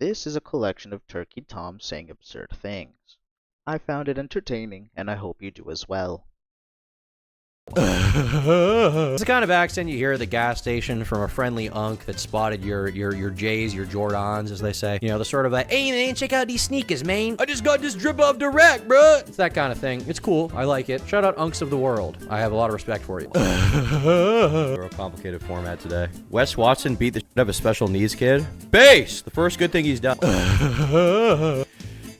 This is a collection of Turkey Tom saying absurd things. I found it entertaining, and I hope you do as well. It's the kind of accent you hear at the gas station from a friendly unk that spotted your J's, your Jordans, as they say. You know, the sort of like, hey man, check out these sneakers, man. I just got this drip off the rack, bruh. It's that kind of thing. It's cool. I like it. Shout out unks of the world. I have a lot of respect for you. Real complicated format today. Wes Watson beat the shit out of a special needs kid. Base! The first good thing he's done.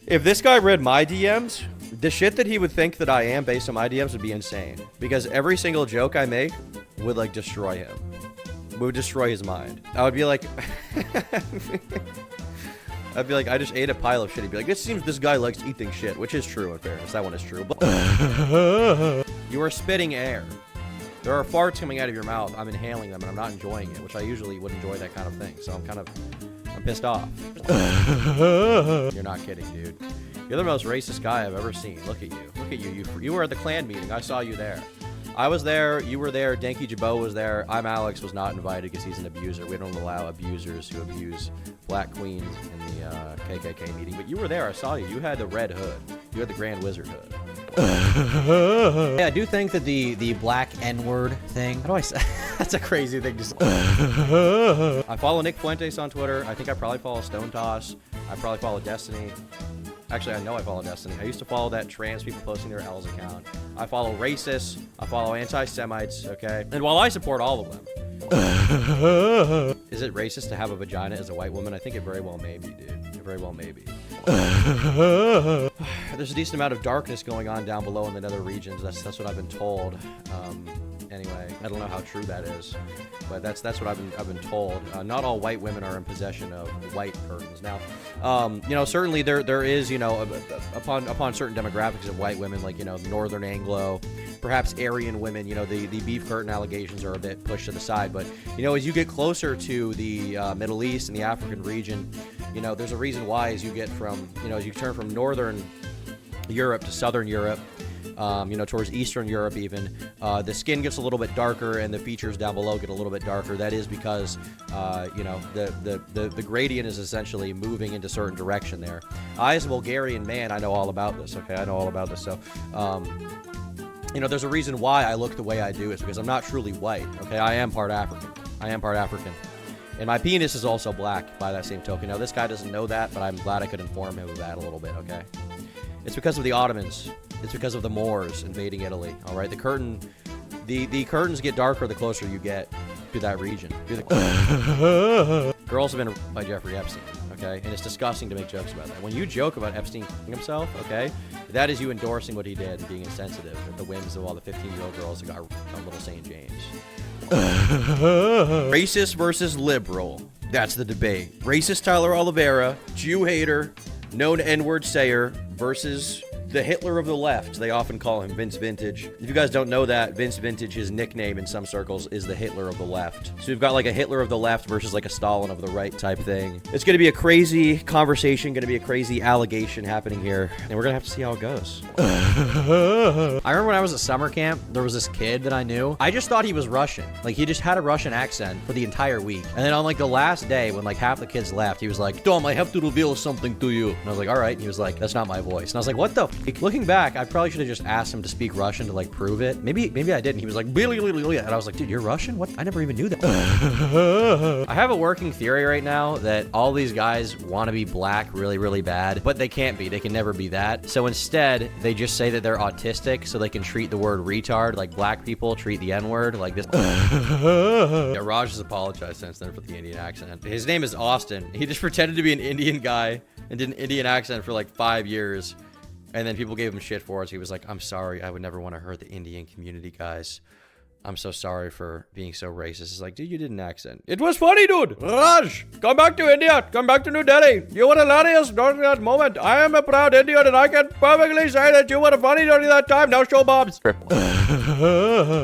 If this guy read my DMs, the shit that he would think that I am based on my DMs would be insane. Because every single joke I make would, like, destroy him. Would destroy his mind. I would be like... I'd be like, I just ate a pile of shit. He'd be like, it seems this guy likes eating shit. Which is true, in fairness. That one is true. But you are spitting air. There are farts coming out of your mouth. I'm inhaling them, and I'm not enjoying it. Which I usually would enjoy that kind of thing. So I'm pissed off. You're not kidding, dude. You're the most racist guy I've ever seen. Look at you. Look at you. You were at the Klan meeting. I saw you there. I was there. You were there. Danky Jabot was there. I'm Alex was not invited because he's an abuser. We don't allow abusers who abuse black queens in the KKK meeting. But you were there. I saw you. You had the red hood. You had the Grand Wizard hood. Yeah, I do think that the black N-word thing, how do I say? That's a crazy thing to say. I follow Nick Fuentes on Twitter. I think I probably follow Stone Toss. I probably follow Destiny. Actually, I know I follow Destiny. I used to follow that trans people posting their L's account. I follow racists. I follow anti-Semites, okay? And while I support all of them, is it racist to have a vagina as a white woman? I think it very well may be, dude. It very well may be. There's a decent amount of darkness going on down below in the nether regions. That's what I've been told. Anyway, I don't know how true that is, but that's what I've been told. Not all white women are in possession of white curtains. Now, you know, certainly there is, you know, upon certain demographics of white women, like, you know, Northern Anglo, perhaps Aryan women, you know, the beef curtain allegations are a bit pushed to the side. But, you know, as you get closer to the Middle East and the African region, you know, there's a reason why as you get from, you know, as you turn from Northern Europe to Southern Europe, you know, towards Eastern Europe even, the skin gets a little bit darker and the features down below get a little bit darker. That is because, you know, the gradient is essentially moving into a certain direction there. I, as a Bulgarian man, I know all about this, okay? I know all about this. So, you know, there's a reason why I look the way I do. It's because I'm not truly white, okay? I am part African. I am part African. And my penis is also black by that same token. Now, this guy doesn't know that, but I'm glad I could inform him of that a little bit, okay? It's because of the Ottomans. It's because of the Moors invading Italy, all right? The curtains get darker the closer you get to that region. Girls have been by Jeffrey Epstein, okay? And it's disgusting to make jokes about that. When you joke about Epstein himself, okay, that is you endorsing what he did and being insensitive at the whims of all the 15-year-old girls who got on Little St. James. Racist versus liberal. That's the debate. Racist Tyler Oliveira, Jew hater, known N-word sayer versus the Hitler of the left. They often call him Vince Vintage. If you guys don't know that, Vince Vintage, his nickname in some circles is the Hitler of the left. So we've got like a Hitler of the left versus like a Stalin of the right type thing. It's going to be a crazy conversation, going to be a crazy allegation happening here, and we're going to have to see how it goes. I remember when I was at summer camp, there was this kid that I knew. I just thought he was Russian. Like, he just had a Russian accent for the entire week. And then on like the last day, when like half the kids left, he was like, Dom, I have to reveal something to you. And I was like, all right. And he was like, that's not my voice. And I was like, what the f? Looking back, I probably should have just asked him to speak Russian to like prove it. Maybe I didn't. He was like, and I was like, dude, you're Russian? What? I never even knew that. I have a working theory right now that all these guys want to be black really, really bad, but they can't be. They can never be that. So instead, they just say that they're autistic so they can treat the word retard like black people treat the N-word like this. Yeah, Raj has apologized since then for the Indian accent. His name is Austin. He just pretended to be an Indian guy and did an Indian accent for like 5 years. And then people gave him shit for it. So he was like, I'm sorry. I would never want to hurt the Indian community, guys. I'm so sorry for being so racist. It's like, dude, you did an accent. It was funny, dude. Raj, come back to India. Come back to New Delhi. You were hilarious during that moment. I am a proud Indian and I can perfectly say that you were funny during that time. Now show Bob's.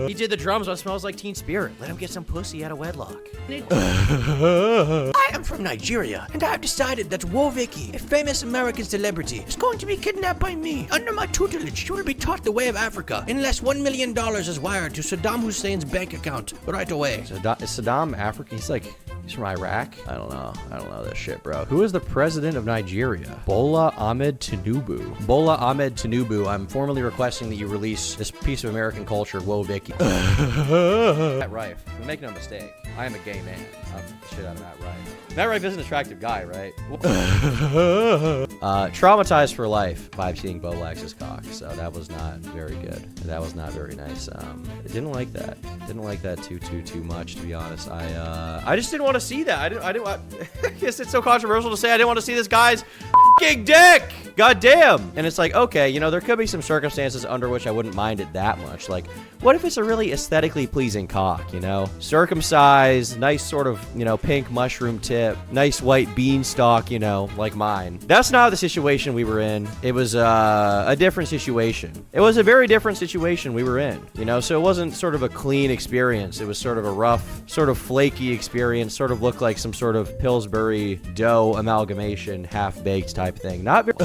He did the drums on Smells Like Teen Spirit. Let him get some pussy out of wedlock. I am from Nigeria, and I've decided that Woviki, a famous American celebrity, is going to be kidnapped by me. Under my tutelage, she will be taught the way of Africa, unless $1 million is wired to Saddam Hussein's bank account right away. Is Saddam African? He's from Iraq? I don't know this shit, bro. Who is the president of Nigeria? Bola Ahmed Tinubu. Bola Ahmed Tinubu, I'm formally requesting that you release this piece of American culture, Whoa Vicky. Matt Rife, you're making a mistake. I am a gay man. I'll the shit out of Matt Rife. Matt Rife is an attractive guy, right? Traumatized for life by seeing Bo Lax's cock, so that was not very good. That was not very nice. I didn't like that. Didn't like that too much, to be honest. I just didn't want to see that. I guess it's so controversial to say I didn't want to see this guy's f***ing dick. God damn. And it's like, okay, you know, there could be some circumstances under which I wouldn't mind it that much. Like, what if it's a really aesthetically pleasing cock, you know? Circumcised, nice sort of, you know, pink mushroom tip, nice white beanstalk, you know, like mine. That's not the situation we were in. It was a different situation. It was a very different situation we were in, you know? So it wasn't sort of a clean experience. It was sort of a rough, sort of flaky experience, sort of looked like some sort of Pillsbury dough amalgamation, half-baked type thing. Not very...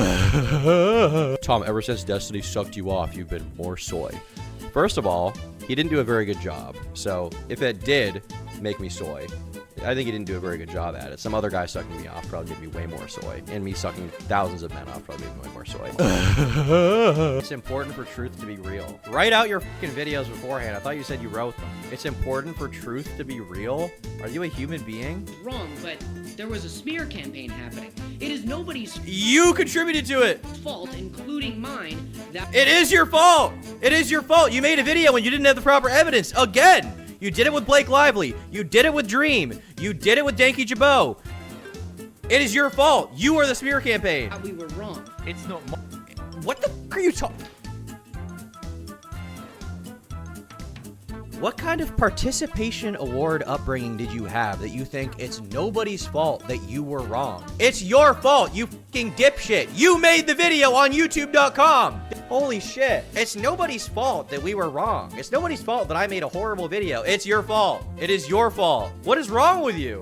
Tom, ever since Destiny sucked you off, you've been more soy. First of all, he didn't do a very good job. So if it did make me soy, I think he didn't do a very good job at it. Some other guy sucking me off probably gave me way more soy. And me sucking thousands of men off probably gave me way more soy. It's important for truth to be real. Write out your fucking videos beforehand. I thought you said you wrote them. It's important for truth to be real? Are you a human being? Wrong, but there was a smear campaign happening. It is nobody's You contributed to it! fault, including mine, that- It is your fault! It is your fault! You made a video when you didn't have the proper evidence. Again! You did it with Blake Lively. You did it with Dream. You did it with Danky Jabot. It is your fault. You are the smear campaign. we were wrong. It's not What the f are you talking? What kind of participation award upbringing did you have that you think it's nobody's fault that you were wrong? It's your fault, you fucking dipshit. You made the video on YouTube.com. Holy shit. It's nobody's fault that we were wrong. It's nobody's fault that I made a horrible video. It's your fault. It is your fault. What is wrong with you?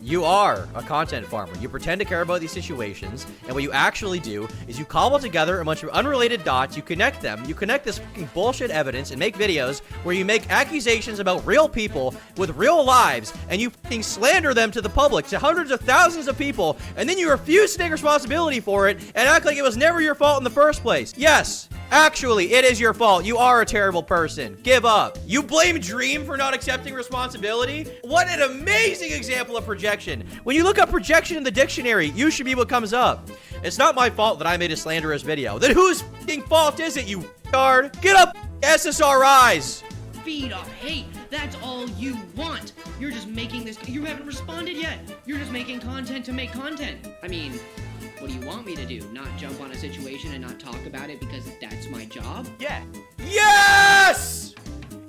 You are a content farmer. You pretend to care about these situations, and what you actually do is you cobble together a bunch of unrelated dots, you connect them, you connect this fucking bullshit evidence, and make videos where you make accusations about real people with real lives, and you fucking slander them to the public, to hundreds of thousands of people, and then you refuse to take responsibility for it and act like it was never your fault in the first place. Yes, actually, it is your fault. You are a terrible person. Give up. You blame Dream for not accepting responsibility? What an amazing example of projection. When you look up projection in the dictionary, you should be what comes up. It's not my fault that I made a slanderous video. Then whose fucking fault is it, you f***ard? Get up, SSRIs. Feed off hate. That's all you want. You're just making this. You haven't responded yet. You're just making content to make content. I mean, what do you want me to do? Not jump on a situation and not talk about it because that's my job? Yeah. Yes!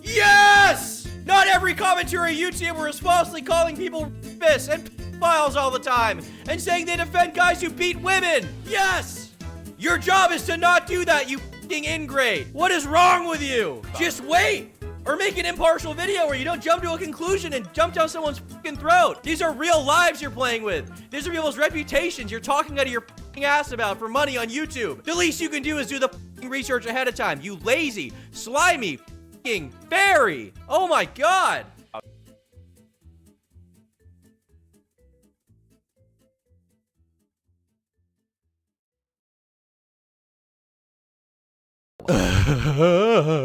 Yes! Not every commentator on YouTuber is falsely calling people rapists and pedophiles all the time and saying they defend guys who beat women. Yes! Your job is to not do that, you f***ing ingrate. What is wrong with you? Just wait! Or make an impartial video where you don't jump to a conclusion and jump down someone's fucking throat. These are real lives you're playing with. These are people's reputations you're talking out of your fucking ass about for money on YouTube. The least you can do is do the fucking research ahead of time. You lazy, slimy fucking fairy. Oh my god.